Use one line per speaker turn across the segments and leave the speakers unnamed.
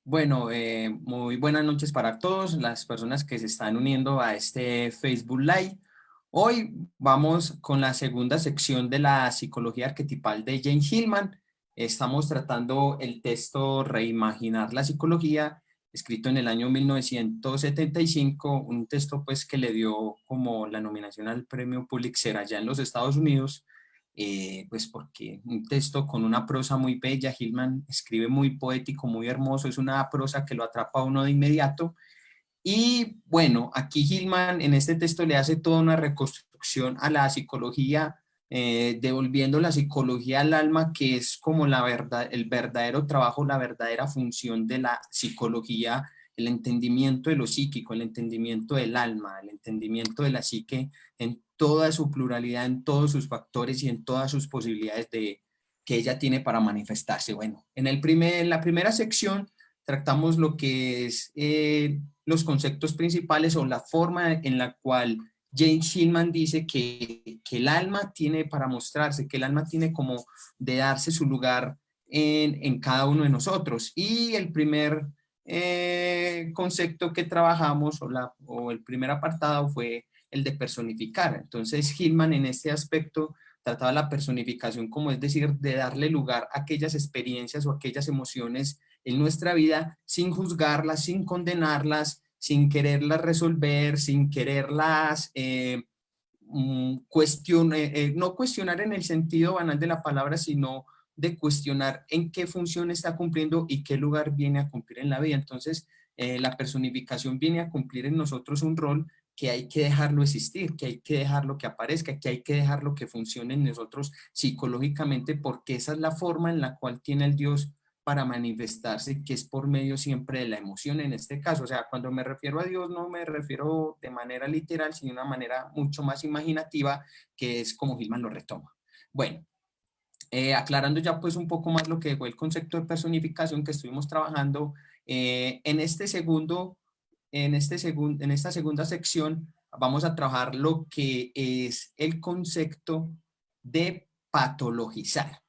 Bueno, muy buenas noches para todos las personas que se están uniendo a este Facebook Live. Hoy vamos con la segunda sección de la psicología arquetipal de Jane Hillman. Estamos tratando el texto Reimaginar la psicología, escrito en el año 1975, un texto pues que le dio como la nominación al premio Pulitzer allá en los Estados Unidos. Pues porque un texto con una prosa muy bella, Hillman escribe muy poético, muy hermoso, es una prosa que lo atrapa a uno de inmediato. Y bueno, aquí Hillman en este texto le hace toda una reconstrucción a la psicología, devolviendo la psicología al alma, que es como la verdad, el verdadero trabajo, la verdadera función de la psicología, el entendimiento de lo psíquico, el entendimiento del alma, el entendimiento de la psique en toda su pluralidad, en todos sus factores y en todas sus posibilidades que ella tiene para manifestarse. Bueno, en la primera sección tratamos lo que es los conceptos principales o la forma en la cual James Hillman dice que el alma tiene para mostrarse, que el alma tiene como de darse su lugar en cada uno de nosotros. Y el primer concepto que trabajamos o el primer apartado fue el de personificar. Entonces Hillman en este aspecto trataba la personificación como es decir, de darle lugar a aquellas experiencias o aquellas emociones en nuestra vida sin juzgarlas, sin condenarlas, sin quererlas resolver, sin quererlas no cuestionar en el sentido banal de la palabra, sino de cuestionar en qué función está cumpliendo y qué lugar viene a cumplir en la vida. Entonces, la personificación viene a cumplir en nosotros un rol que hay que dejarlo existir, que hay que dejarlo que aparezca, que hay que dejarlo que funcione en nosotros psicológicamente, porque esa es la forma en la cual tiene el Dios para manifestarse, que es por medio siempre de la emoción en este caso. O sea, cuando me refiero a Dios no me refiero de manera literal, sino de una manera mucho más imaginativa, que es como Hillman lo retoma. Bueno, aclarando ya pues un poco más lo que fue el concepto de personificación que estuvimos trabajando, en esta segunda sección vamos a trabajar lo que es el concepto de patologizar.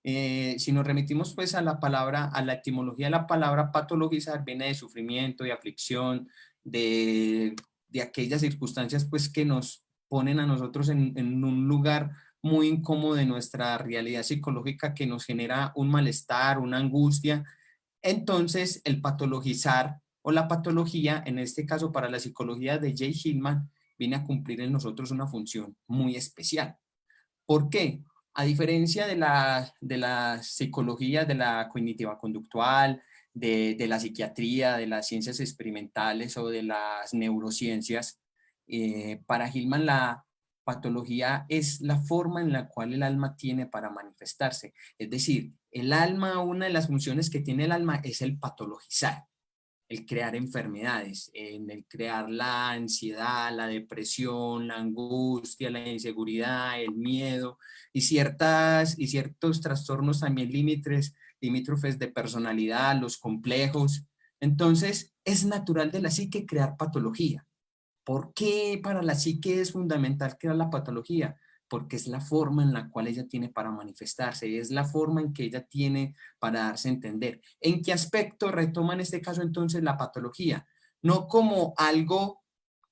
Si nos remitimos pues a la palabra, a la etimología de la palabra patologizar, viene de sufrimiento, de aflicción, de aquellas circunstancias pues que nos ponen a nosotros en un lugar muy incómodo de nuestra realidad psicológica, que nos genera un malestar, una angustia. Entonces el patologizar o la patología, en este caso para la psicología de Jay Hillman, viene a cumplir en nosotros una función muy especial. ¿Por qué? A diferencia de la psicología, de la cognitiva conductual, de la psiquiatría, de las ciencias experimentales o de las neurociencias, para Hillman la patología es la forma en la cual el alma tiene para manifestarse. Es decir, el alma, una de las funciones que tiene el alma es el patologizar, el crear enfermedades, en el crear la ansiedad, la depresión, la angustia, la inseguridad, el miedo y ciertos trastornos también limítrofes de personalidad, los complejos. Entonces, es natural de la psique crear patología. ¿Por qué para la psique es fundamental crear la patología? Porque es la forma en la cual ella tiene para manifestarse, es la forma en que ella tiene para darse a entender. ¿En qué aspecto retoma en este caso entonces la patología? No como algo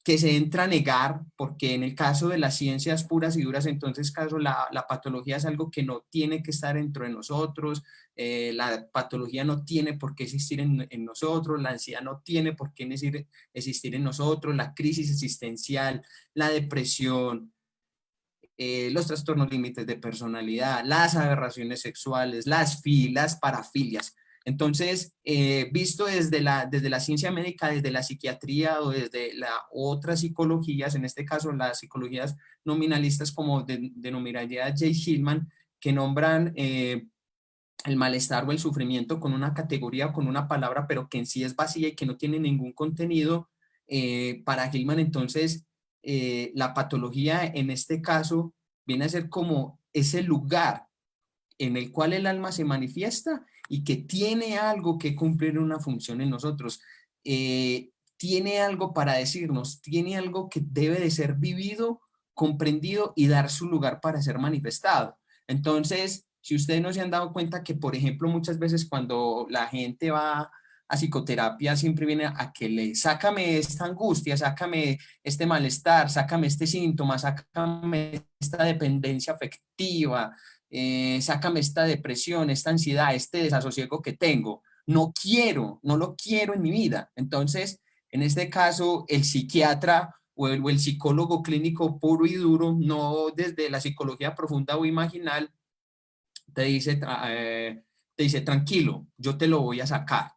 que se entra a negar, porque en el caso de las ciencias puras y duras, entonces caso la patología es algo que no tiene que estar dentro de nosotros, la patología no tiene por qué existir en nosotros, la ansiedad no tiene por qué existir en nosotros, la crisis existencial, la depresión, los trastornos límites de personalidad, las aberraciones sexuales, las parafilias. Entonces, visto desde la ciencia médica, desde la psiquiatría o desde otras psicologías, en este caso las psicologías nominalistas como denominaría Jay Hillman, que nombran el malestar o el sufrimiento con una categoría o con una palabra, pero que en sí es vacía y que no tiene ningún contenido, para Hillman entonces la patología en este caso viene a ser como ese lugar en el cual el alma se manifiesta y que tiene algo que cumplir una función en nosotros. Tiene algo para decirnos, tiene algo que debe de ser vivido, comprendido y dar su lugar para ser manifestado. Entonces, Si ustedes no se han dado cuenta que, por ejemplo, muchas veces cuando la gente va a psicoterapia siempre viene a que le sácame esta angustia, sácame este malestar, sácame este síntoma, sácame esta dependencia afectiva, sácame esta depresión, esta ansiedad, este desasosiego que tengo. No quiero, no lo quiero en mi vida. Entonces, en este caso, el psiquiatra o el psicólogo clínico puro y duro, no desde la psicología profunda o imaginal, te dice, te dice, tranquilo, yo te lo voy a sacar.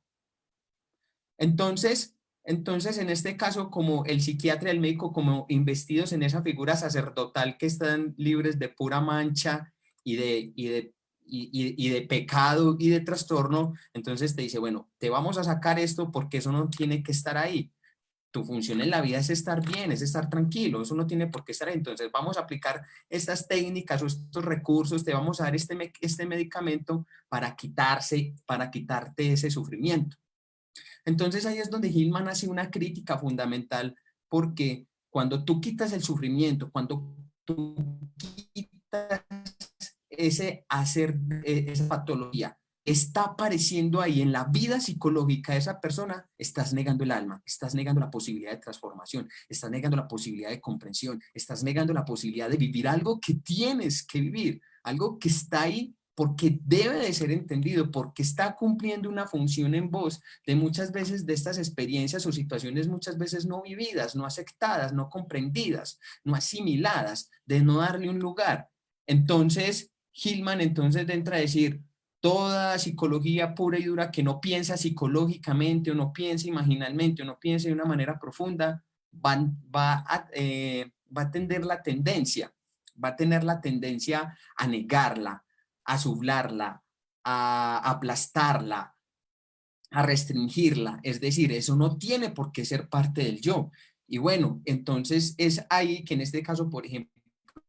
Entonces, en este caso, como el psiquiatra y el médico, como investidos en esa figura sacerdotal que están libres de pura mancha y de pecado y de trastorno, entonces te dice, bueno, te vamos a sacar esto porque eso no tiene que estar ahí. Tu función en la vida es estar bien, es estar tranquilo, eso no tiene por qué estar ahí. Entonces vamos a aplicar estas técnicas o estos recursos, te vamos a dar este medicamento para quitarte ese sufrimiento. Entonces ahí es donde Hillman hace una crítica fundamental, porque cuando tú quitas el sufrimiento, cuando tú quitas esa patología, está apareciendo ahí en la vida psicológica de esa persona, estás negando el alma, estás negando la posibilidad de transformación, estás negando la posibilidad de comprensión, estás negando la posibilidad de vivir algo que tienes que vivir, algo que está ahí porque debe de ser entendido, porque está cumpliendo una función en vos de muchas veces de estas experiencias o situaciones muchas veces no vividas, no aceptadas, no comprendidas, no asimiladas, de no darle un lugar. Entonces, Hillman entonces entra a decir, toda psicología pura y dura que no piensa psicológicamente o no piensa imaginalmente o no piensa de una manera profunda, va a tener la tendencia a negarla, a sublarla, a aplastarla, a restringirla. Es decir, eso no tiene por qué ser parte del yo. Y bueno, entonces es ahí que en este caso, por ejemplo,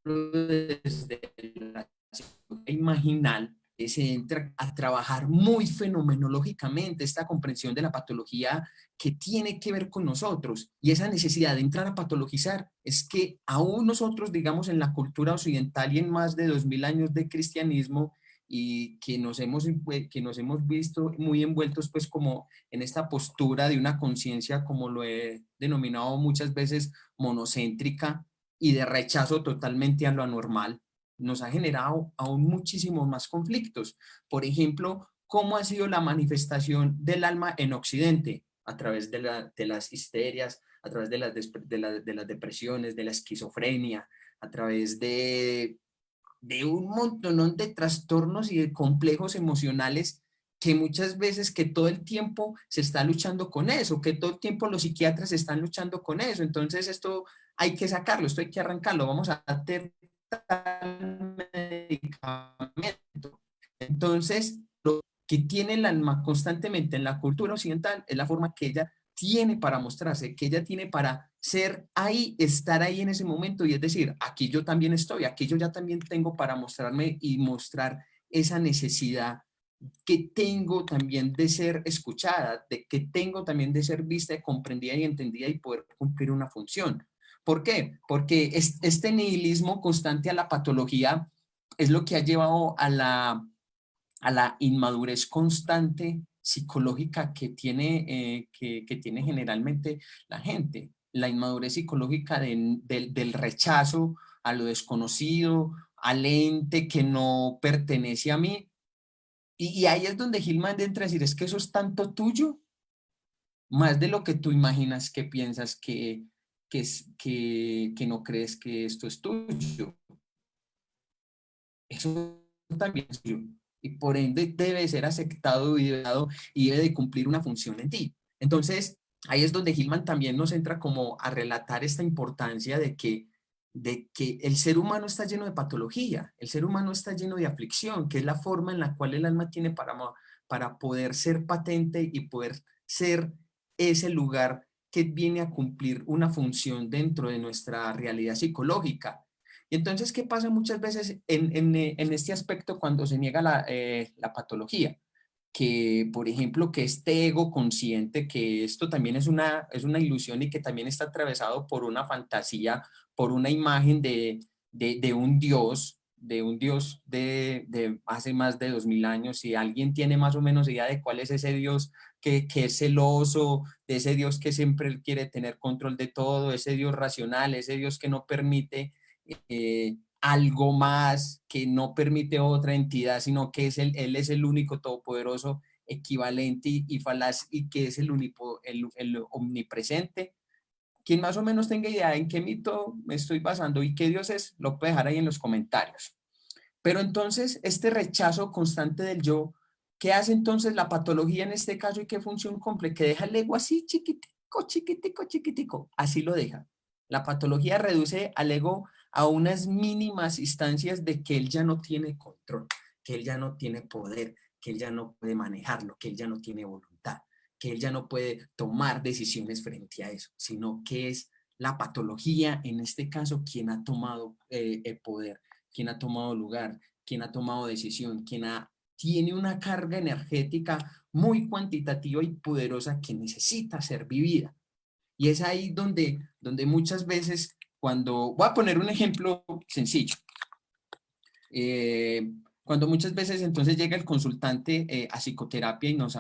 desde la psicología imaginal, se entra a trabajar muy fenomenológicamente esta comprensión de la patología que tiene que ver con nosotros. Y esa necesidad de entrar a patologizar es que aún nosotros, digamos, en la cultura occidental y en más de 2000 años de cristianismo, y que nos hemos visto muy envueltos pues como en esta postura de una conciencia, como lo he denominado muchas veces, monocéntrica y de rechazo totalmente a lo anormal, nos ha generado aún muchísimos más conflictos. Por ejemplo, ¿cómo ha sido la manifestación del alma en Occidente? A través de las histerias, a través de las depresiones, de la esquizofrenia, a través de un montón de trastornos y de complejos emocionales que muchas veces que todo el tiempo se está luchando con eso, que todo el tiempo los psiquiatras están luchando con eso. Entonces esto hay que sacarlo, esto hay que arrancarlo, vamos a hacer tal medicamento. Entonces, lo que tiene el alma constantemente en la cultura occidental es la forma que ella tiene para mostrarse, que ella tiene para ser ahí, estar ahí en ese momento y es decir, aquí yo también estoy, aquí yo ya también tengo para mostrarme y mostrar esa necesidad que tengo también de ser escuchada, de que tengo también de ser vista, comprendida y entendida y poder cumplir una función. ¿Por qué? Porque este nihilismo constante a la patología es lo que ha llevado a la inmadurez constante psicológica que tiene generalmente la gente. La inmadurez psicológica del rechazo a lo desconocido, al ente que no pertenece a mí. Y ahí es donde Gilman entra a decir, es que eso es tanto tuyo, más de lo que tú imaginas que piensas que no crees que esto es tuyo. Eso también es tuyo. Y por ende debe ser aceptado y debe de cumplir una función en ti. Entonces, ahí es donde Hillman también nos entra como a relatar esta importancia de que el ser humano está lleno de patología, el ser humano está lleno de aflicción, que es la forma en la cual el alma tiene para poder ser patente y poder ser ese lugar que viene a cumplir una función dentro de nuestra realidad psicológica. Y entonces, ¿qué pasa muchas veces en este aspecto cuando se niega la patología? Que, por ejemplo, que este ego consciente, que esto también es una ilusión y que también está atravesado por una fantasía, por una imagen de un Dios, de un Dios de hace más de 2000 años, si alguien tiene más o menos idea de cuál es ese Dios que es celoso, de ese Dios que siempre quiere tener control de todo, ese Dios racional, ese Dios que no permite algo más, que no permite otra entidad, sino que Él es el único todopoderoso, equivalente y falaz, y que es el omnipresente. Quien más o menos tenga idea en qué mito me estoy basando y qué Dios es, lo puede dejar ahí en los comentarios. Pero entonces, este rechazo constante del yo, ¿qué hace entonces la patología en este caso y qué función cumple? Que deja el ego así chiquitico, chiquitico, chiquitico, así lo deja. La patología reduce al ego a unas mínimas instancias de que él ya no tiene control, que él ya no tiene poder, que él ya no puede manejarlo, que él ya no tiene voluntad, que él ya no puede tomar decisiones frente a eso, sino que es la patología, en este caso, quien ha tomado el poder, quien ha tomado lugar, quien ha tomado decisión, tiene una carga energética muy cuantitativa y poderosa que necesita ser vivida. Y es ahí donde muchas veces, voy a poner un ejemplo sencillo, cuando muchas veces entonces llega el consultante a psicoterapia y nos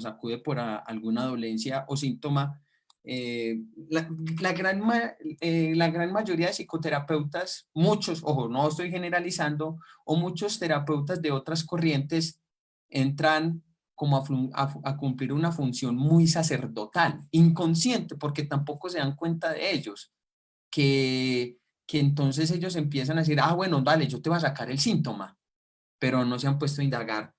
acude por alguna dolencia o síntoma, eh, la, la gran mayoría de psicoterapeutas, muchos, ojo, no estoy generalizando, o muchos terapeutas de otras corrientes entran como a cumplir una función muy sacerdotal, inconsciente, porque tampoco se dan cuenta de ellos, que entonces ellos empiezan a decir, bueno, vale, yo te voy a sacar el síntoma, pero no se han puesto a indagar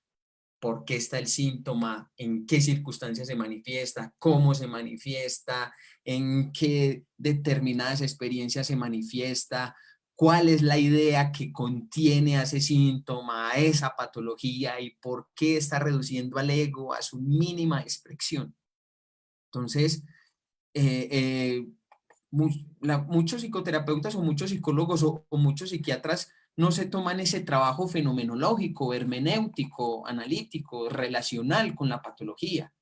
por qué está el síntoma, en qué circunstancias se manifiesta, cómo se manifiesta, en qué determinadas experiencias se manifiesta, cuál es la idea que contiene a ese síntoma, a esa patología y por qué está reduciendo al ego a su mínima expresión. Entonces, eh, eh, muchos psicoterapeutas o muchos psicólogos o muchos psiquiatras no se toman ese trabajo fenomenológico, hermenéutico, analítico, relacional con la patología,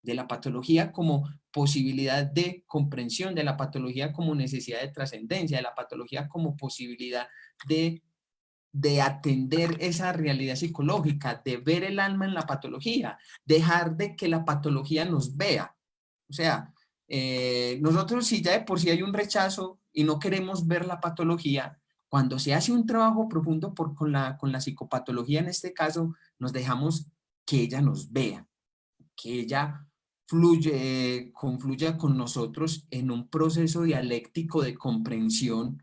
de la patología como posibilidad de comprensión, de la patología como necesidad de trascendencia, de la patología como posibilidad de atender esa realidad psicológica, de ver el alma en la patología, dejar de que la patología nos vea. O sea, nosotros si ya de por sí hay un rechazo y no queremos ver la patología, cuando se hace un trabajo profundo con la psicopatología en este caso, nos dejamos que ella nos vea, que ella confluya con nosotros en un proceso dialéctico de comprensión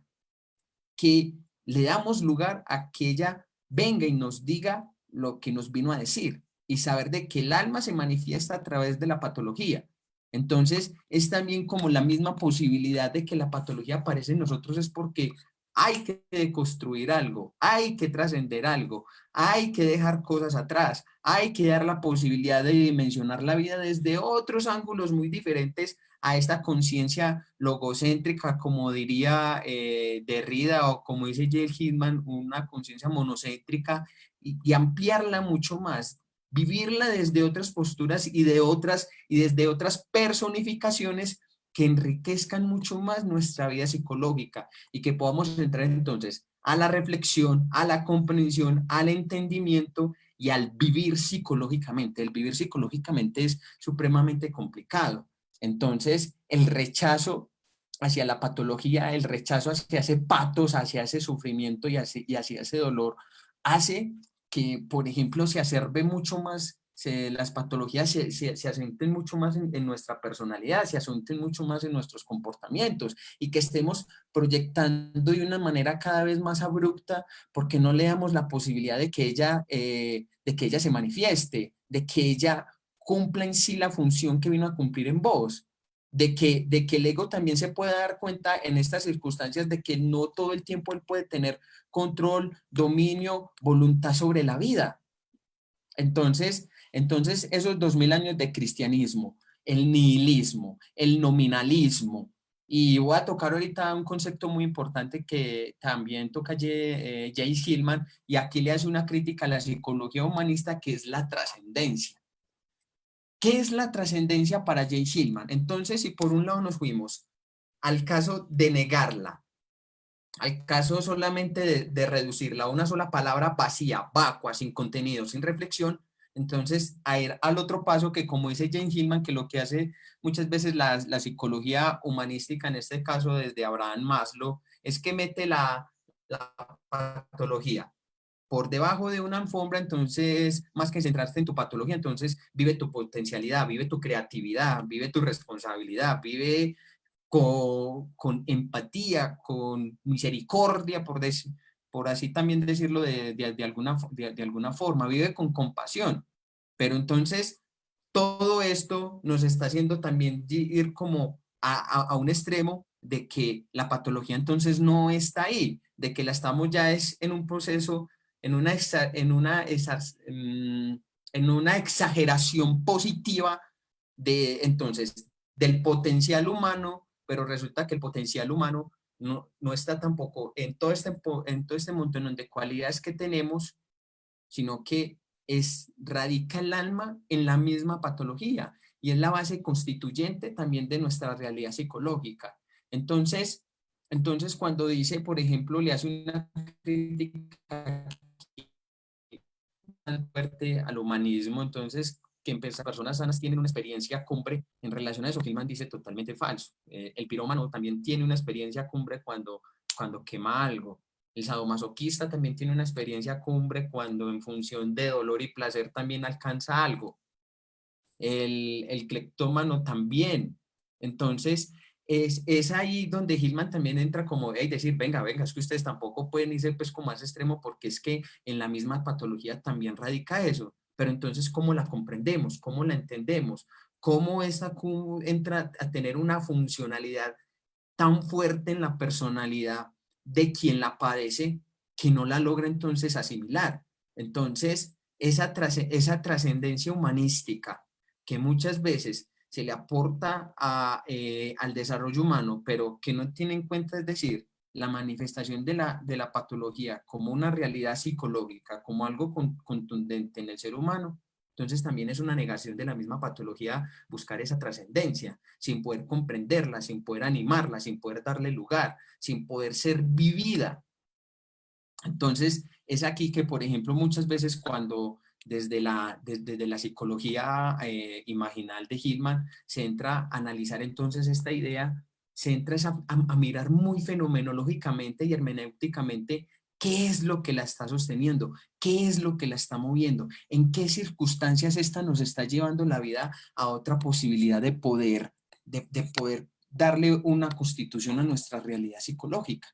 que le damos lugar a que ella venga y nos diga lo que nos vino a decir y saber de que el alma se manifiesta a través de la patología. Entonces, es también como la misma posibilidad de que la patología aparece en nosotros es porque hay que deconstruir algo, hay que trascender algo, hay que dejar cosas atrás, hay que dar la posibilidad de dimensionar la vida desde otros ángulos muy diferentes a esta conciencia logocéntrica, como diría Derrida o como dice Jay Hitman, una conciencia monocéntrica y ampliarla mucho más, vivirla desde otras posturas y desde otras personificaciones que enriquezcan mucho más nuestra vida psicológica y que podamos entrar entonces a la reflexión, a la comprensión, al entendimiento y al vivir psicológicamente. El vivir psicológicamente es supremamente complicado. Entonces, el rechazo hacia la patología, el rechazo hacia ese patos, hacia ese sufrimiento y hacia ese dolor, hace que, por ejemplo, se acerbe mucho más, las patologías se asienten mucho más en nuestra personalidad, se asienten mucho más en nuestros comportamientos y que estemos proyectando de una manera cada vez más abrupta porque no le damos la posibilidad de que ella se manifieste, de que ella cumpla en sí la función que vino a cumplir en vos, de que el ego también se pueda dar cuenta en estas circunstancias de que no todo el tiempo él puede tener control, dominio, voluntad sobre la vida. Entonces esos 2000 años de cristianismo, el nihilismo, el nominalismo, y voy a tocar ahorita un concepto muy importante que también toca Jay Hillman, y aquí le hace una crítica a la psicología humanista, que es la trascendencia. ¿Qué es la trascendencia para Jay Hillman? Entonces, si por un lado nos fuimos al caso de negarla, al caso solamente de reducirla a una sola palabra vacía, vacua, sin contenido, sin reflexión, entonces a ir al otro paso que, como dice Jane Hillman, que lo que hace muchas veces la psicología humanística, en este caso desde Abraham Maslow, es que mete la patología por debajo de una alfombra. Entonces, más que centrarte en tu patología, entonces vive tu potencialidad, vive tu creatividad, vive tu responsabilidad, vive con empatía, con misericordia, por así también decirlo de alguna forma, vive con compasión. Pero entonces, todo esto nos está haciendo también ir como a un extremo de que la patología entonces no está ahí, de que la estamos ya es en un proceso, en una, en una exageración positiva de entonces del potencial humano, pero resulta que el potencial humano no está tampoco en todo este montón de cualidades que tenemos, sino que radica el alma en la misma patología y es la base constituyente también de nuestra realidad psicológica. Entonces, cuando dice, por ejemplo, le hace una crítica fuerte al humanismo, entonces que personas sanas tienen una experiencia cumbre en relación a eso, Hillman dice totalmente falso. El pirómano también tiene una experiencia cumbre cuando quema algo. El sadomasoquista también tiene una experiencia cumbre cuando en función de dolor y placer también alcanza algo. El cleptómano también. Entonces, es ahí donde Hillman también entra como, hey, decir, venga, es que ustedes tampoco pueden irse pues como más extremo porque es que en la misma patología también radica eso. Pero entonces, ¿cómo la comprendemos? ¿Cómo la entendemos? ¿Cómo esta entra a tener una funcionalidad tan fuerte en la personalidad de quien la padece que no la logra entonces asimilar? Entonces, esa trascendencia humanística que muchas veces se le aporta al desarrollo humano, pero que no tiene en cuenta, es decir, la manifestación de la patología como una realidad psicológica, como algo contundente en el ser humano, entonces también es una negación de la misma patología buscar esa trascendencia, sin poder comprenderla, sin poder animarla, sin poder darle lugar, sin poder ser vivida. Entonces, es aquí que, por ejemplo, muchas veces cuando desde la psicología imaginal de Hillman se entra a analizar entonces esta idea, se entra a mirar muy fenomenológicamente y hermenéuticamente qué es lo que la está sosteniendo, qué es lo que la está moviendo, en qué circunstancias esta nos está llevando la vida a otra posibilidad de poder darle una constitución a nuestra realidad psicológica.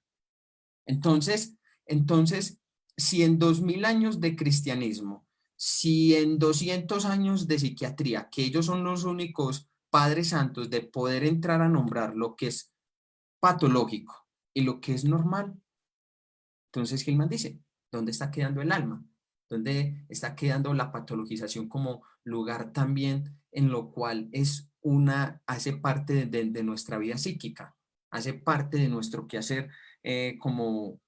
Entonces, si en 2000 años de cristianismo, si en 200 años de psiquiatría, que ellos son los únicos padres santos de poder entrar a nombrar lo que es patológico y lo que es normal, entonces Gilman dice, ¿dónde está quedando el alma? ¿Dónde está quedando la patologización como lugar también en lo cual hace parte de nuestra vida psíquica, hace parte de nuestro quehacer como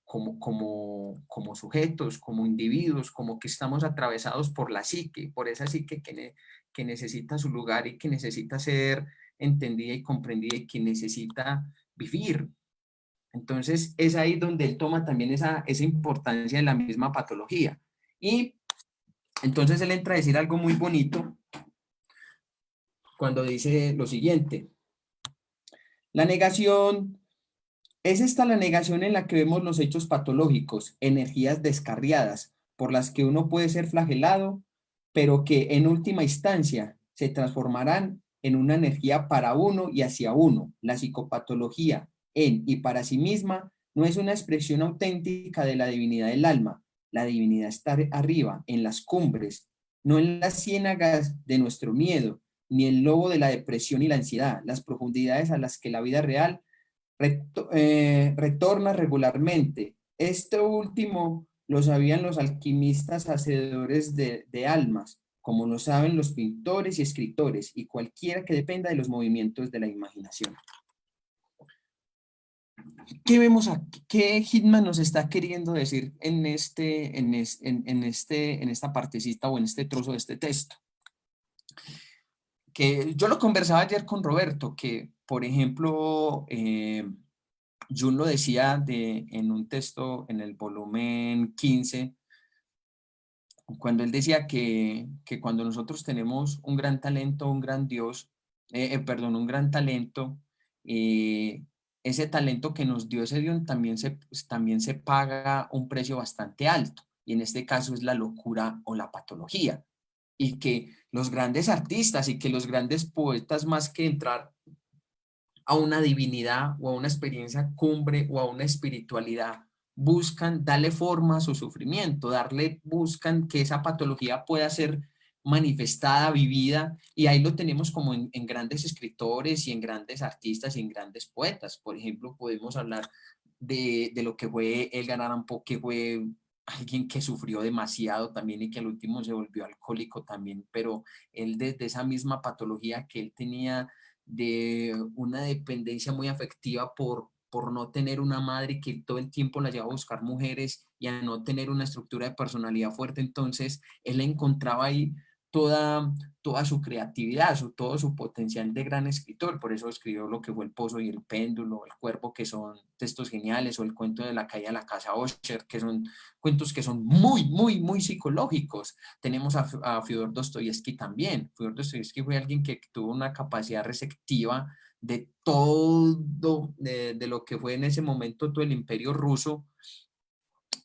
sujetos, como individuos, como que estamos atravesados por la psique, por esa psique que necesita su lugar y que necesita ser entendida y comprendida y que necesita vivir? Entonces, es ahí donde él toma también esa importancia de la misma patología. Y entonces él entra a decir algo muy bonito cuando dice lo siguiente: la negación, es esta la negación en la que vemos los hechos patológicos, energías descarriadas, por las que uno puede ser flagelado, pero que en última instancia se transformarán en una energía para uno y hacia uno. La psicopatología en y para sí misma no es una expresión auténtica de la divinidad del alma. La divinidad está arriba, en las cumbres, no en las ciénagas de nuestro miedo, ni el lobo de la depresión y la ansiedad, las profundidades a las que la vida real retorna regularmente. Esto último lo sabían los alquimistas hacedores de almas, como lo saben los pintores y escritores, y cualquiera que dependa de los movimientos de la imaginación. ¿Qué vemos aquí? ¿Qué Hitman nos está queriendo decir en esta partecita o en este trozo de este texto? Que yo lo conversaba ayer con Roberto, que, por ejemplo, Jung lo decía en un texto en el volumen 15, cuando él decía que cuando nosotros tenemos un gran talento, un gran Dios, perdón, un gran talento, eh, ese talento que nos dio ese Dios también se paga un precio bastante alto, y en este caso es la locura o la patología, y que los grandes artistas y que los grandes poetas, más que entrar a una divinidad o a una experiencia cumbre o a una espiritualidad, buscan darle forma a su sufrimiento, buscan que esa patología pueda ser manifestada, vivida, y ahí lo tenemos como en grandes escritores y en grandes artistas y en grandes poetas. Por ejemplo, podemos hablar de lo que fue Edgar Allan Poe, que fue alguien que sufrió demasiado también y que al último se volvió alcohólico también, pero él desde esa misma patología que él tenía de una dependencia muy afectiva por no tener una madre que todo el tiempo la lleva a buscar mujeres y a no tener una estructura de personalidad fuerte, entonces él encontraba ahí toda su creatividad, todo su potencial de gran escritor. Por eso escribió lo que fue El Pozo y el Péndulo, El Cuervo, que son textos geniales, o El Cuento de la caída de la casa Usher, que son cuentos que son muy psicológicos. Tenemos a Fyodor Dostoyevsky también. Fyodor Dostoyevsky fue alguien que tuvo una capacidad receptiva de todo, de lo que fue en ese momento todo el imperio ruso,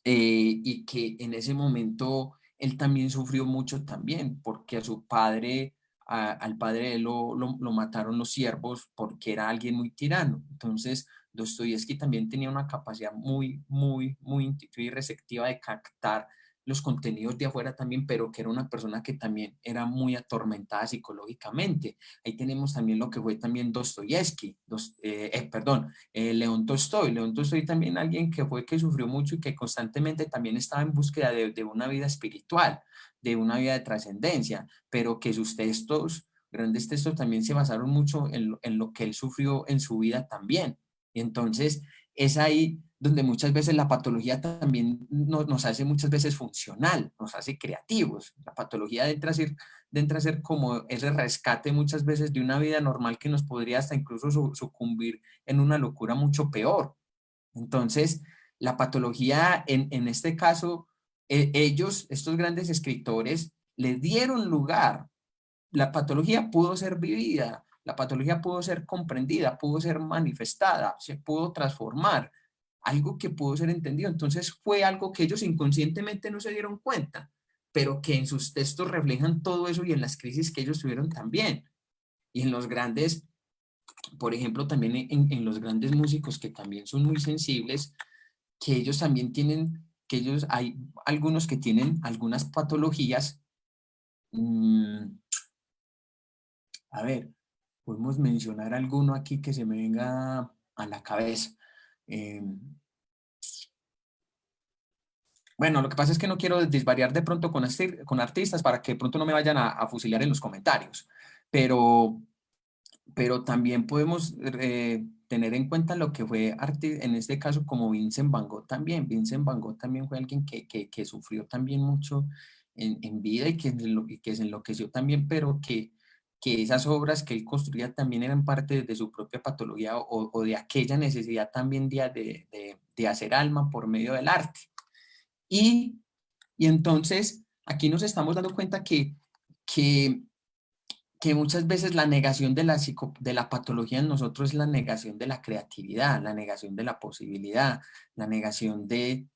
y que en ese momento él también sufrió mucho también, porque a su padre, al padre de él lo mataron los siervos porque era alguien muy tirano. Entonces, Dostoyevsky también tenía una capacidad muy intuitiva y receptiva de captar los contenidos de afuera también, pero que era una persona que también era muy atormentada psicológicamente. Ahí tenemos también lo que fue también Dostoyevsky, perdón, León Tolstoy. León Tolstoy también alguien que sufrió mucho y que constantemente también estaba en búsqueda de una vida espiritual, de una vida de trascendencia, pero que sus textos, grandes textos, también se basaron mucho en lo que él sufrió en su vida también. Y entonces es ahí donde muchas veces la patología también nos hace muchas veces funcional, nos hace creativos. La patología entra a ser como ese rescate muchas veces de una vida normal que nos podría hasta incluso sucumbir en una locura mucho peor. Entonces, la patología, en este caso, ellos, estos grandes escritores, le dieron lugar. La patología pudo ser vivida, la patología pudo ser comprendida, pudo ser manifestada, se pudo transformar, algo que pudo ser entendido. Entonces fue algo que ellos inconscientemente no se dieron cuenta, pero que en sus textos reflejan todo eso, y en las crisis que ellos tuvieron también. Y en los grandes, por ejemplo, también en los grandes músicos que también son muy sensibles, que ellos también tienen, que ellos, hay algunos que tienen algunas patologías. A ver, podemos mencionar alguno aquí que se me venga a la cabeza. Eh, bueno, lo que pasa es que no quiero desvariar de pronto con artistas para que de pronto no me vayan a fusilar en los comentarios, pero, pero también podemos tener en cuenta lo que fue en este caso como Vincent Van Gogh también. Vincent Van Gogh también fue alguien que sufrió también mucho en vida, y que se enloqueció también, pero que esas obras que él construía también eran parte de su propia patología, o de aquella necesidad también de hacer alma por medio del arte. Y, y entonces aquí nos estamos dando cuenta que que muchas veces la negación de la patología en nosotros es la negación de la creatividad, la negación de la posibilidad, la negación de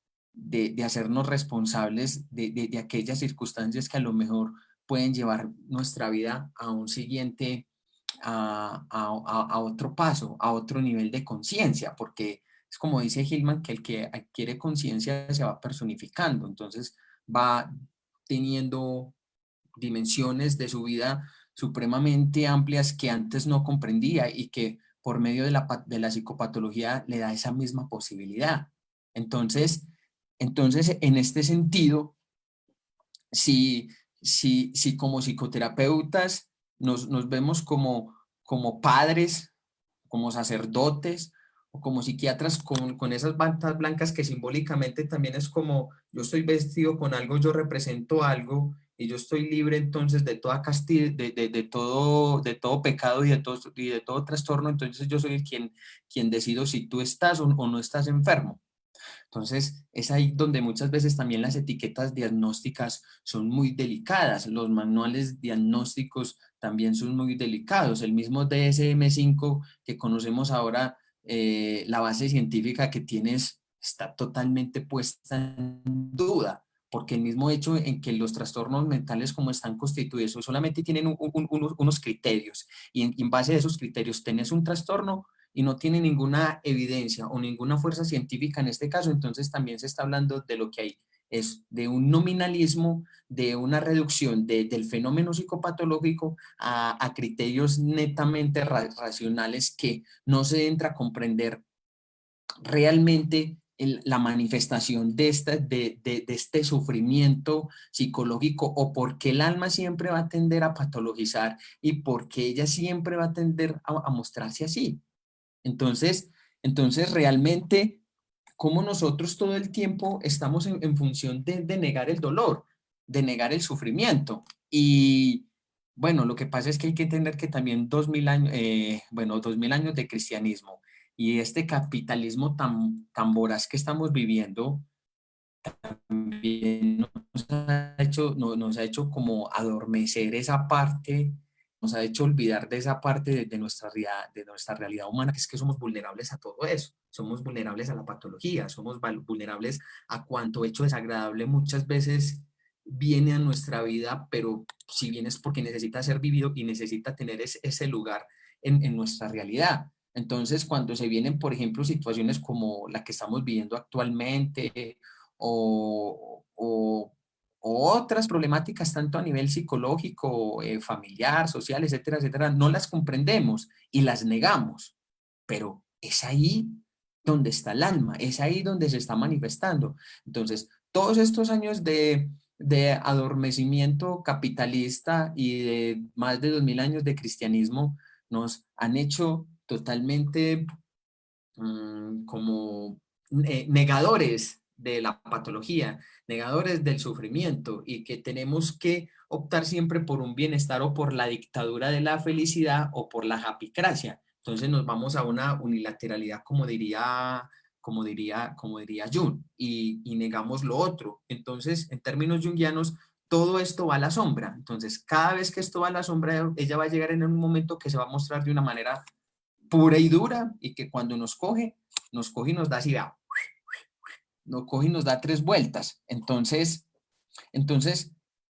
hacernos responsables de aquellas circunstancias que a lo mejor pueden llevar nuestra vida a un siguiente, a otro paso, a otro nivel de conciencia, porque es como dice Hillman, que el que adquiere conciencia se va personificando, entonces va teniendo dimensiones de su vida supremamente amplias que antes no comprendía, y que por medio de la psicopatología le da esa misma posibilidad. Entonces, en este sentido, si, si como psicoterapeutas nos vemos como padres, como sacerdotes, o como psiquiatras con esas batas blancas que simbólicamente también es como yo estoy vestido con algo, yo represento algo, y yo estoy libre entonces de toda de todo pecado y de todo trastorno, entonces yo soy quien decido si tú estás o no estás enfermo. Entonces, es ahí donde muchas veces también las etiquetas diagnósticas son muy delicadas, los manuales diagnósticos también son muy delicados. El mismo DSM-5 que conocemos ahora, la base científica que tienes está totalmente puesta en duda, porque el mismo hecho en que los trastornos mentales como están constituidos solamente tienen unos criterios y en base a esos criterios tenés un trastorno y no tiene ninguna evidencia o ninguna fuerza científica en este caso, entonces también se está hablando de lo que hay, es de un nominalismo, de una reducción del fenómeno psicopatológico a criterios netamente racionales que no se entra a comprender realmente la manifestación de este sufrimiento psicológico o por qué el alma siempre va a tender a patologizar y por qué ella siempre va a tender a mostrarse así. Entonces, entonces realmente, cómo nosotros todo el tiempo estamos en función de negar el dolor, de negar el sufrimiento. Y bueno, lo que pasa es que hay que entender que también 2000 años, bueno, 2000 años de cristianismo y este capitalismo tan voraz que estamos viviendo, también nos ha hecho como adormecer esa parte, nos ha hecho olvidar de esa parte de nuestra realidad humana, que es que somos vulnerables a todo eso, somos vulnerables a la patología, somos vulnerables a cuanto hecho desagradable muchas veces viene a nuestra vida, pero si bien es porque necesita ser vivido y necesita tener ese lugar en nuestra realidad. Entonces, cuando se vienen, por ejemplo, situaciones como la que estamos viviendo actualmente, o otras problemáticas tanto a nivel psicológico, familiar, social, etcétera, etcétera, no las comprendemos y las negamos, pero es ahí donde está el alma, es ahí donde se está manifestando. Entonces, todos estos años de adormecimiento capitalista y de más de 2000 años de cristianismo nos han hecho totalmente como negadores de la patología, negadores del sufrimiento y que tenemos que optar siempre por un bienestar o por la dictadura de la felicidad o por la japicracia. Entonces nos vamos a una unilateralidad, como diría Jung, y negamos lo otro. Entonces, en términos jungianos, todo esto va a la sombra. Entonces, cada vez que esto va a la sombra, ella va a llegar en un momento que se va a mostrar de una manera pura y dura y que cuando nos coge y nos da así, vea, nos coge y nos da 3 vueltas. Entonces,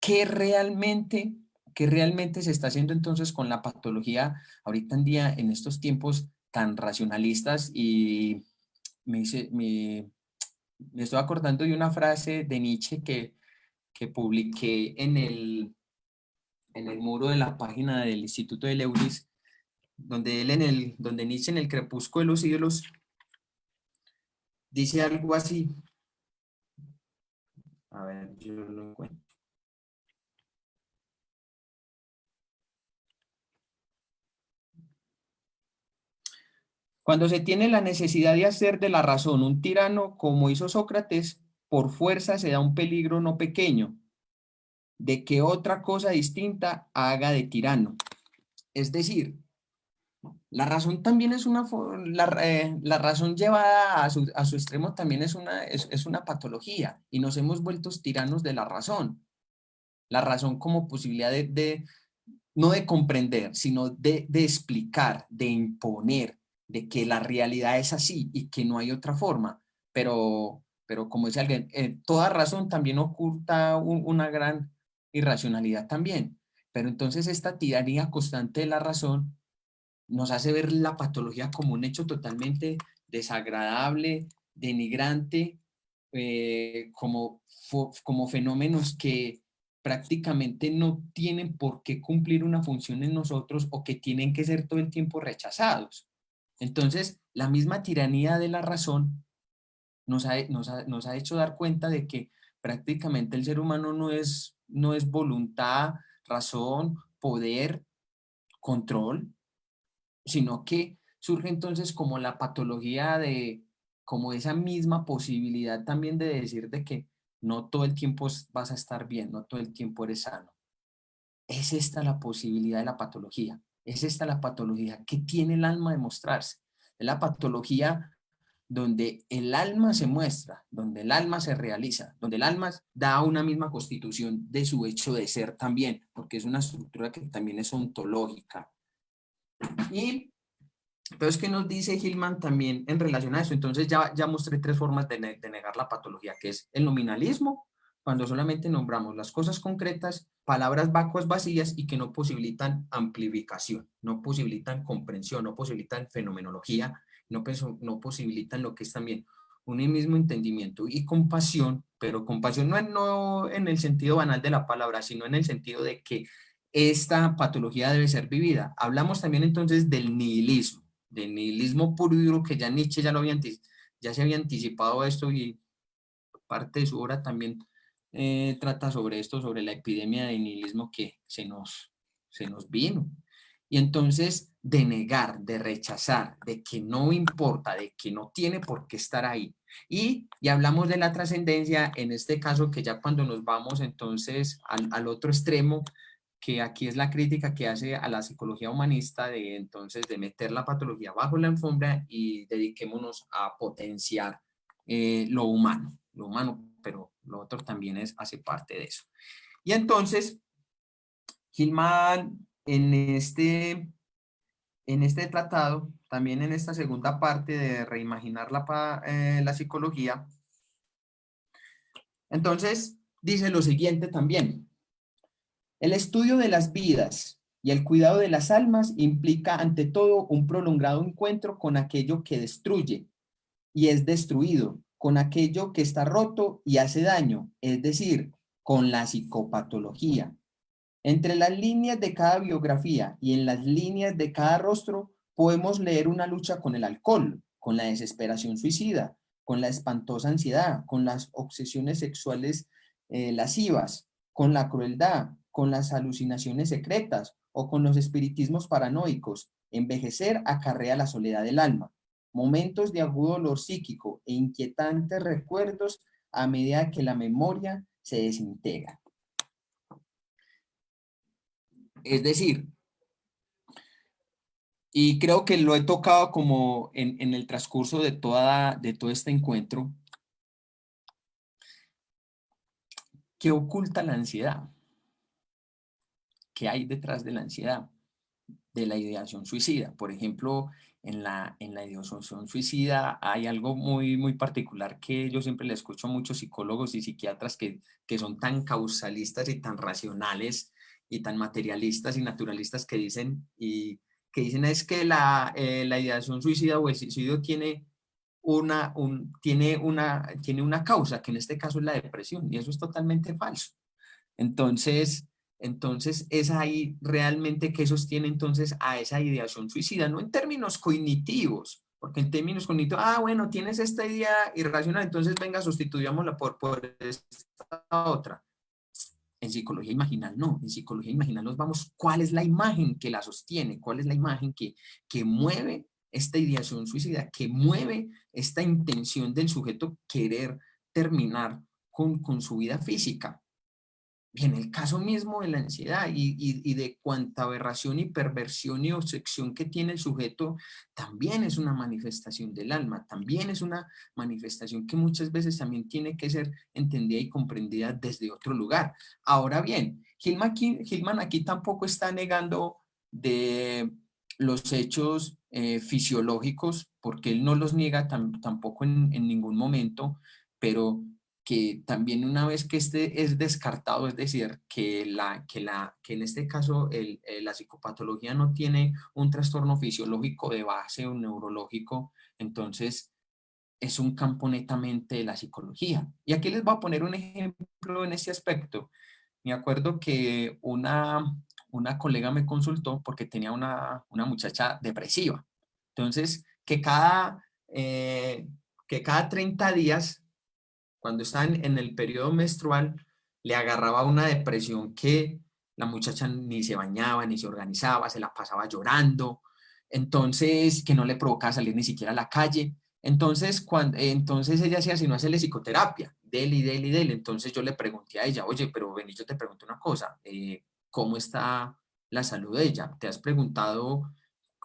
¿qué realmente, qué realmente se está haciendo entonces con la patología ahorita en día, en estos tiempos tan racionalistas? Y me, dice, me estoy acordando de una frase de Nietzsche que publiqué en el muro de la página del Instituto de Leuris, donde Nietzsche en el crepúsculo de los ídolos dice algo así. A ver, yo lo encuentro. Cuando se tiene la necesidad de hacer de la razón un tirano, como hizo Sócrates, por fuerza se da un peligro no pequeño, de que otra cosa distinta haga de tirano. Es decir, la razón también es la razón llevada a su extremo también es una patología y nos hemos vuelto tiranos de la razón. La razón como posibilidad no de comprender, sino de explicar, de imponer, de que la realidad es así y que no hay otra forma. Pero como dice alguien, toda razón también oculta una gran irracionalidad también. Pero entonces esta tiranía constante de la razón nos hace ver la patología como un hecho totalmente desagradable, denigrante, como fenómenos que prácticamente no tienen por qué cumplir una función en nosotros o que tienen que ser todo el tiempo rechazados. Entonces, la misma tiranía de la razón nos ha hecho dar cuenta de que prácticamente el ser humano no es voluntad, razón, poder, control, sino que surge entonces como la patología como esa misma posibilidad también de decir de que no todo el tiempo vas a estar bien, no todo el tiempo eres sano. Es esta la posibilidad de la patología, es esta la patología que tiene el alma de mostrarse. Es la patología donde el alma se muestra, donde el alma se realiza, donde el alma da una misma constitución de su hecho de ser también, porque es una estructura que también es ontológica. Y entonces, ¿qué nos dice Hillman también en relación a eso? Entonces ya mostré tres formas de negar la patología, que es el nominalismo, cuando solamente nombramos las cosas concretas, palabras vacuas vacías y que no posibilitan amplificación, no posibilitan comprensión, no posibilitan fenomenología, no posibilitan lo que es también un mismo entendimiento y compasión, pero compasión no en el sentido banal de la palabra, sino en el sentido de que esta patología debe ser vivida. Hablamos también entonces del nihilismo puro y duro, que ya Nietzsche ya se había anticipado esto, y parte de su obra también trata sobre esto, sobre la epidemia de nihilismo que se nos vino. Y entonces de negar, de rechazar, de que no importa, de que no tiene por qué estar ahí. Y hablamos de la trascendencia, en este caso, que ya cuando nos vamos entonces al otro extremo, que aquí es la crítica que hace a la psicología humanista de entonces de meter la patología bajo la alfombra y dediquémonos a potenciar lo humano, pero lo otro también hace parte de eso. Y entonces, Hillman en este tratado, también en esta segunda parte de reimaginar la psicología, entonces dice lo siguiente también: el estudio de las vidas y el cuidado de las almas implica ante todo un prolongado encuentro con aquello que destruye y es destruido, con aquello que está roto y hace daño, es decir, con la psicopatología. Entre las líneas de cada biografía y en las líneas de cada rostro podemos leer una lucha con el alcohol, con la desesperación suicida, con la espantosa ansiedad, con las obsesiones sexuales lascivas, con la crueldad, con las alucinaciones secretas o con los espiritismos paranoicos. Envejecer acarrea la soledad del alma, momentos de agudo dolor psíquico e inquietantes recuerdos a medida que la memoria se desintegra. Es decir, y creo que lo he tocado como en el transcurso de todo este encuentro, ¿qué oculta la ansiedad? ¿Qué hay detrás de la ansiedad? De la ideación suicida. Por ejemplo, en la ideación suicida hay algo muy particular que yo siempre le escucho a muchos psicólogos y psiquiatras que son tan causalistas y tan racionales y tan materialistas y naturalistas que dicen es que la ideación suicida o el suicidio tiene tiene una causa, que en este caso es la depresión, y eso es totalmente falso. Entonces es ahí realmente que sostiene entonces a esa ideación suicida, no en términos cognitivos, porque en términos cognitivos, bueno, tienes esta idea irracional, entonces venga, sustituyámosla por esta otra. En psicología imaginal no, en psicología imaginal nos vamos, ¿cuál es la imagen que la sostiene? ¿Cuál es la imagen que mueve esta ideación suicida, que mueve esta intención del sujeto querer terminar con su vida física? Y en el caso mismo de la ansiedad y de cuánta aberración y perversión y obsesión que tiene el sujeto, también es una manifestación del alma, también es una manifestación que muchas veces también tiene que ser entendida y comprendida desde otro lugar. Ahora bien, Hillman aquí tampoco está negando de los hechos fisiológicos, porque él no los niega tampoco en ningún momento, pero que también una vez que este es descartado, es decir, que en este caso la psicopatología no tiene un trastorno fisiológico de base o neurológico, entonces es un campo netamente de la psicología. Y aquí les voy a poner un ejemplo en este aspecto. Me acuerdo que una colega me consultó porque tenía una muchacha depresiva. Entonces, que cada 30 días cuando estaba en el periodo menstrual, le agarraba una depresión que la muchacha ni se bañaba, ni se organizaba, se la pasaba llorando, entonces que no le provocaba salir ni siquiera a la calle. Entonces ella hacía sino hacerle psicoterapia, dele y dele y dele. Entonces yo le pregunté a ella, oye, pero vení, yo te pregunto una cosa, ¿cómo está la salud de ella? ¿Te has preguntado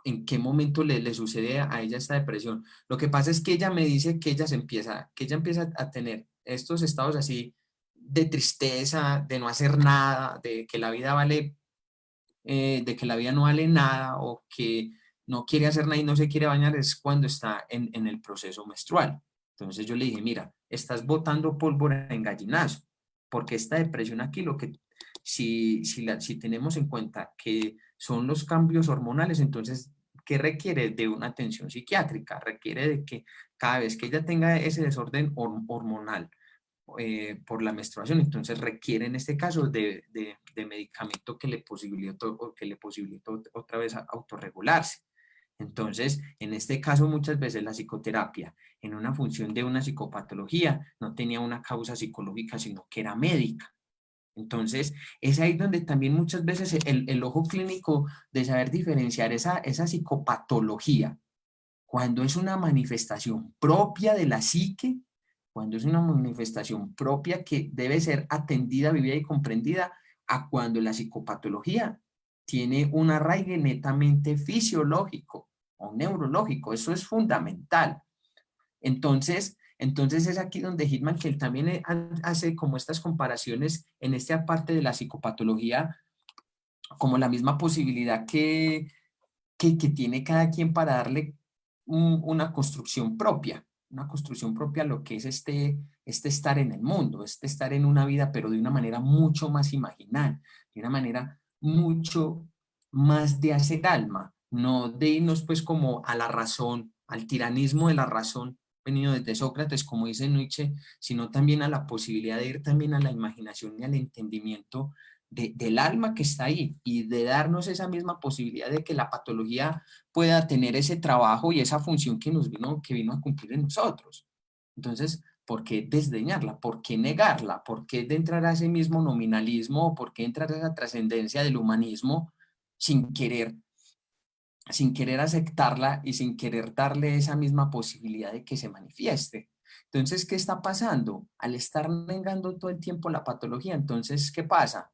en qué momento le sucede a ella esta depresión? Lo que pasa es que ella me dice que ella empieza a tener estos estados así de tristeza, de no hacer nada, de que la vida no vale nada o que no quiere hacer nada y no se quiere bañar, es cuando está en el proceso menstrual. Entonces yo le dije, mira, estás botando pólvora en gallinazo, porque esta depresión aquí, si tenemos en cuenta que son los cambios hormonales, entonces, ¿qué requiere? De una atención psiquiátrica, requiere de que cada vez que ella tenga ese desorden hormonal, por la menstruación, entonces requiere en este caso de medicamento que le posibilitó otra vez autorregularse. Entonces, en este caso muchas veces la psicoterapia, en una función de una psicopatología, no tenía una causa psicológica, sino que era médica. Entonces, es ahí donde también muchas veces el ojo clínico de saber diferenciar esa psicopatología, cuando es una manifestación propia de la psique, cuando es una manifestación propia que debe ser atendida, vivida y comprendida, a cuando la psicopatología tiene un arraigo netamente fisiológico o neurológico. Eso es fundamental. Entonces es aquí donde Hitman, que él también hace como estas comparaciones en esta parte de la psicopatología, como la misma posibilidad que tiene cada quien para darle una construcción propia a lo que es este estar en el mundo, este estar en una vida, pero de una manera mucho más imaginal, de una manera mucho más de hacer alma, no de irnos pues como a la razón, al tiranismo de la razón venido desde Sócrates, como dice Nietzsche, sino también a la posibilidad de ir también a la imaginación y al entendimiento del alma que está ahí y de darnos esa misma posibilidad de que la patología pueda tener ese trabajo y esa función que vino a cumplir en nosotros. Entonces, ¿por qué desdeñarla? ¿Por qué negarla? ¿Por qué de entrar a ese mismo nominalismo? ¿Por qué entrar a esa trascendencia del humanismo sin querer, sin querer aceptarla y sin querer darle esa misma posibilidad de que se manifieste? Entonces, ¿qué está pasando? Al estar negando todo el tiempo la patología, entonces, ¿qué pasa?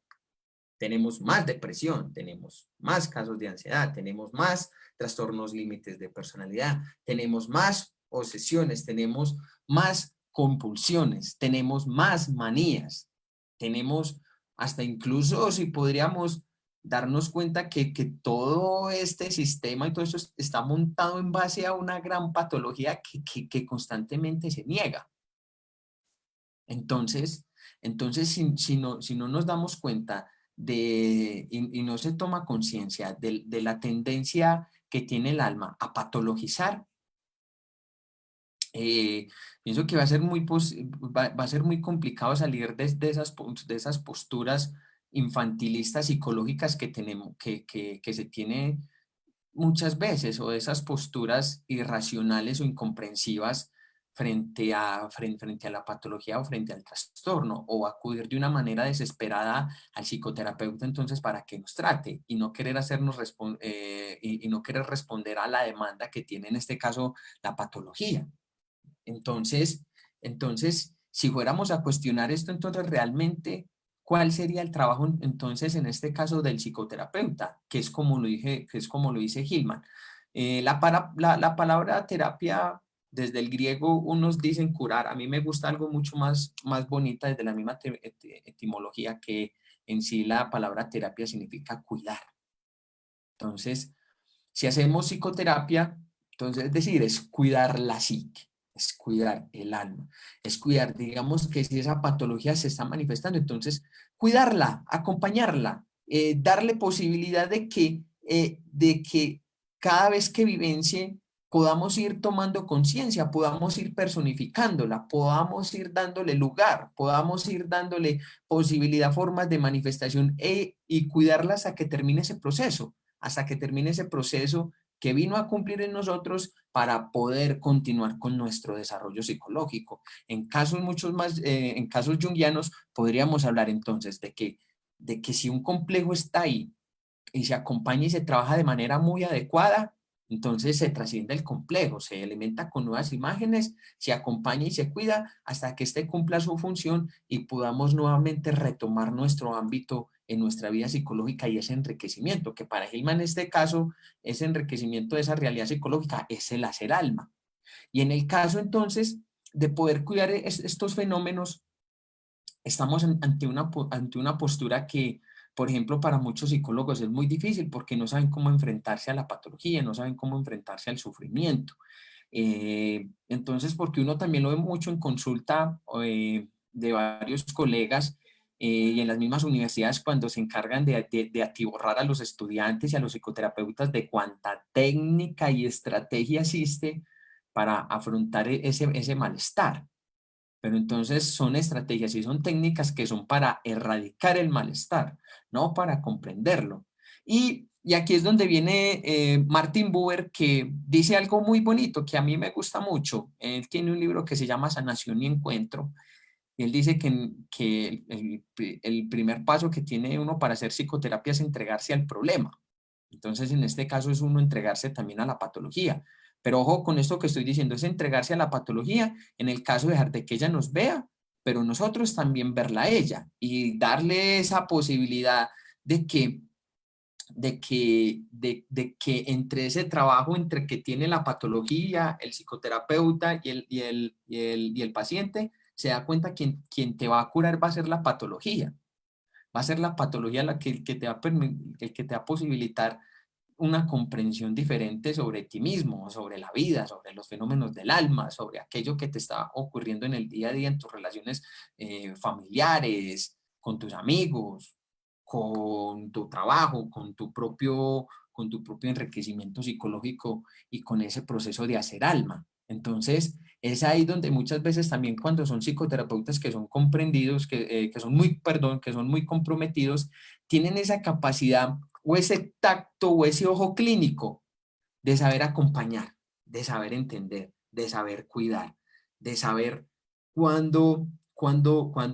Tenemos más depresión, tenemos más casos de ansiedad, tenemos más trastornos límites de personalidad, tenemos más obsesiones, tenemos más compulsiones, tenemos más manías, tenemos hasta incluso si podríamos darnos cuenta que todo este sistema y todo eso está montado en base a una gran patología que constantemente se niega. Entonces, si no nos damos cuenta y no se toma conciencia de la tendencia que tiene el alma a patologizar, eh, pienso que va a ser muy complicado salir de esas posturas infantilistas psicológicas que tenemos, que se tiene muchas veces, o de esas posturas irracionales o incomprensivas frente a la patología o frente al trastorno, o acudir de una manera desesperada al psicoterapeuta entonces para que nos trate y no querer y no querer responder a la demanda que tiene en este caso la patología. Entonces, si fuéramos a cuestionar esto, entonces realmente, ¿cuál sería el trabajo entonces en este caso del psicoterapeuta? Que es como lo dice Hillman. La palabra terapia, desde el griego, unos dicen curar. A mí me gusta algo mucho más bonita desde la misma etimología, que en sí la palabra terapia significa cuidar. Entonces, si hacemos psicoterapia, entonces es decir, es cuidar la psique, es cuidar el alma, es cuidar, digamos que si esa patología se está manifestando, entonces cuidarla, acompañarla, darle posibilidad de que cada vez que vivencie podamos ir tomando conciencia, podamos ir personificándola, podamos ir dándole lugar, podamos ir dándole posibilidad, formas de manifestación y cuidarla hasta que termine ese proceso, hasta que termine ese proceso que vino a cumplir en nosotros para poder continuar con nuestro desarrollo psicológico. En casos junguianos podríamos hablar entonces de que si un complejo está ahí y se acompaña y se trabaja de manera muy adecuada, Entonces se trasciende el complejo, se alimenta con nuevas imágenes, se acompaña y se cuida hasta que éste cumpla su función y podamos nuevamente retomar nuestro ámbito en nuestra vida psicológica y ese enriquecimiento, que para Gilman en este caso, ese enriquecimiento de esa realidad psicológica es el hacer alma. Y en el caso entonces de poder cuidar estos fenómenos, estamos ante una postura que, por ejemplo, para muchos psicólogos es muy difícil porque no saben cómo enfrentarse a la patología, no saben cómo enfrentarse al sufrimiento. Entonces, porque uno también lo ve mucho en consulta de varios colegas y en las mismas universidades cuando se encargan de atiborrar a los estudiantes y a los psicoterapeutas de cuánta técnica y estrategia existe para afrontar ese malestar. Pero entonces son estrategias y son técnicas que son para erradicar el malestar, no para comprenderlo. Y aquí es donde viene Martin Buber, que dice algo muy bonito que a mí me gusta mucho. Él tiene un libro que se llama Sanación y Encuentro. Y él dice que el primer paso que tiene uno para hacer psicoterapia es entregarse al problema. Entonces, en este caso es uno entregarse también a la patología. Pero ojo con esto que estoy diciendo, es entregarse a la patología en el caso de dejar de que ella nos vea, pero nosotros también verla a ella y darle esa posibilidad de que, de que entre ese trabajo entre que tiene la patología, el psicoterapeuta y el paciente, se da cuenta que quien te va a curar va a ser la patología. Va a ser la patología la que te va el que te va a posibilitar una comprensión diferente sobre ti mismo, sobre la vida, sobre los fenómenos del alma, sobre aquello que te está ocurriendo en el día a día, en tus relaciones familiares, con tus amigos, con tu trabajo, con tu propio enriquecimiento psicológico y con ese proceso de hacer alma. Entonces, es ahí donde muchas veces también cuando son psicoterapeutas que son comprendidos, que son muy, perdón, que son muy comprometidos, tienen esa capacidad o ese tacto o ese ojo clínico de saber acompañar, de saber entender, de saber cuidar, de saber cuándo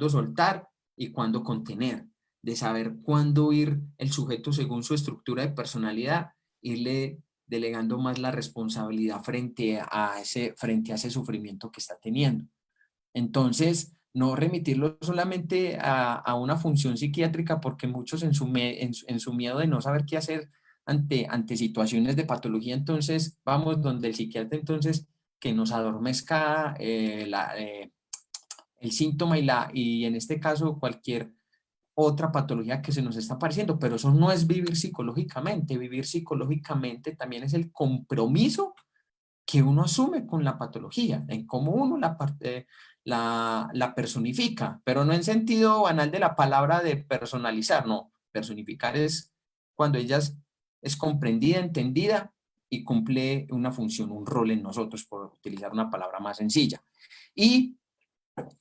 soltar y cuándo contener, de saber cuándo ir el sujeto según su estructura de personalidad, irle delegando más la responsabilidad frente a ese sufrimiento que está teniendo. Entonces, no remitirlo solamente a una función psiquiátrica, porque muchos en su miedo de no saber qué hacer ante situaciones de patología, entonces vamos donde el psiquiatra entonces que nos adormezca el síntoma y en este caso cualquier otra patología que se nos está apareciendo, pero eso no es vivir psicológicamente también es el compromiso que uno asume con la patología, en cómo uno la personifica, pero no en sentido banal de la palabra de personalizar, no, personificar es cuando ella es comprendida, entendida y cumple una función, un rol en nosotros, por utilizar una palabra más sencilla. Y,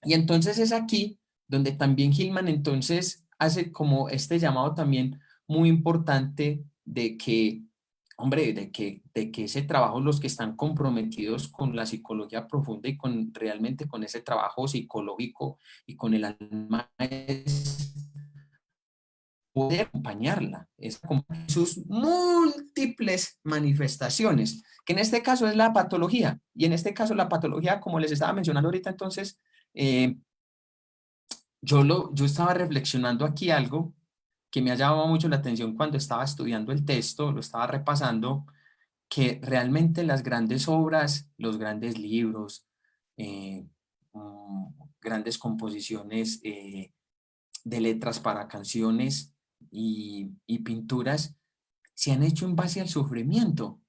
y entonces es aquí donde también Hillman entonces hace como este llamado también muy importante de que hombre, de que ese trabajo, los que están comprometidos con la psicología profunda y realmente con ese trabajo psicológico y con el alma, es poder acompañarla, es acompañar sus múltiples manifestaciones, que en este caso es la patología, y en este caso la patología, como les estaba mencionando ahorita, entonces, eh, yo estaba reflexionando aquí algo que me ha llamado mucho la atención cuando estaba estudiando el texto, lo estaba repasando, que realmente las grandes obras, los grandes libros, eh, mm, grandes composiciones de letras para canciones y pinturas se han hecho en base al sufrimiento.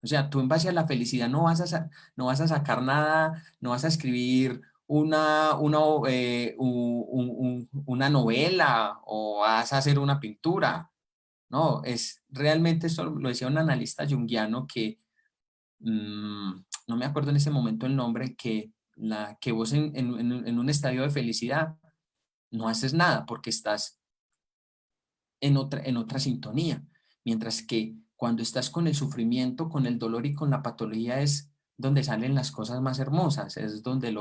O sea, tú en base a la felicidad no vas a sacar nada, no vas a escribir una novela o vas a hacer una pintura. No, es realmente, esto lo decía un analista junguiano que no me acuerdo en ese momento el nombre, que vos en un estadio de felicidad no haces nada porque estás en otra sintonía, mientras que cuando estás con el sufrimiento, con el dolor y con la patología es donde salen las cosas más hermosas, es donde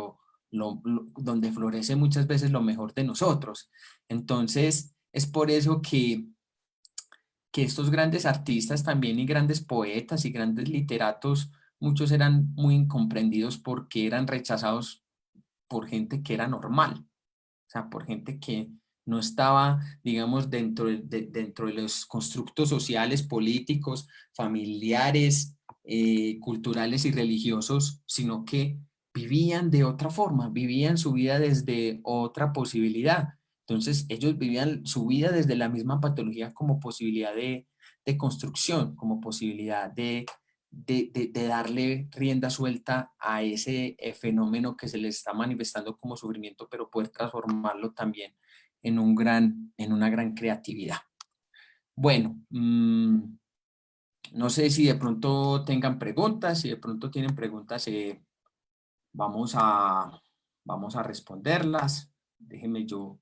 florece muchas veces lo mejor de nosotros. Entonces, es por eso que estos grandes artistas también y grandes poetas y grandes literatos, muchos eran muy incomprendidos porque eran rechazados por gente que era normal, o sea, por gente que no estaba, digamos, dentro de los constructos sociales, políticos, familiares, culturales y religiosos, sino que vivían de otra forma, vivían su vida desde otra posibilidad. Entonces, ellos vivían su vida desde la misma patología como posibilidad de construcción, como posibilidad de darle rienda suelta a ese fenómeno que se les está manifestando como sufrimiento, pero poder transformarlo también en una gran creatividad. Bueno, no sé si de pronto tengan preguntas, si de pronto tienen preguntas, vamos vamos a responderlas. Déjenme yo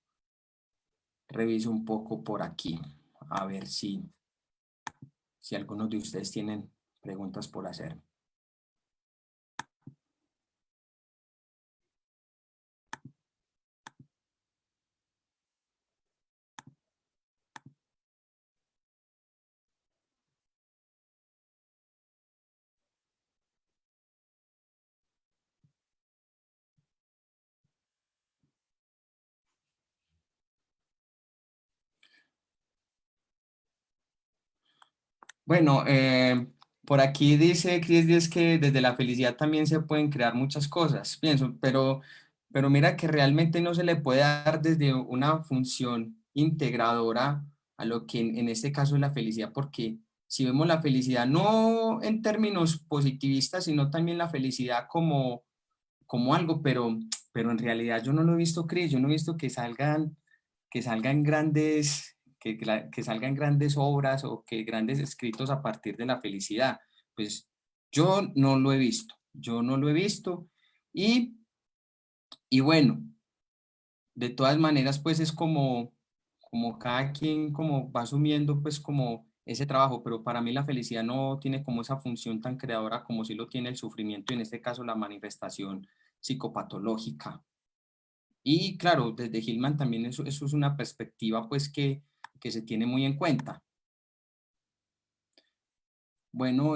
reviso un poco por aquí, a ver si algunos de ustedes tienen preguntas por hacer. Bueno, por aquí dice Cris Díez que desde la felicidad también se pueden crear muchas cosas, pienso, pero mira que realmente no se le puede dar desde una función integradora a lo que en este caso es la felicidad, porque si vemos la felicidad no en términos positivistas, sino también la felicidad como algo, pero en realidad yo no lo he visto, Cris, yo no he visto que salgan grandes, que salgan grandes obras o que grandes escritos a partir de la felicidad. Pues yo no lo he visto, yo no lo he visto y, y bueno, de todas maneras pues es como cada quien como va asumiendo pues como ese trabajo, pero para mí la felicidad no tiene como esa función tan creadora como sí lo tiene el sufrimiento y en este caso la manifestación psicopatológica. Y claro, desde Hillman también eso es una perspectiva pues que se tiene muy en cuenta. Bueno,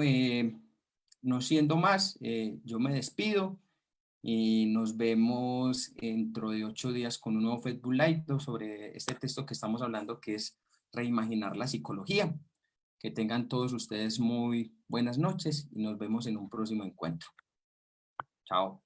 no siendo más, yo me despido y nos vemos dentro de 8 días con un nuevo Facebook Live sobre este texto que estamos hablando que es reimaginar la psicología. Que tengan todos ustedes muy buenas noches y nos vemos en un próximo encuentro. Chao.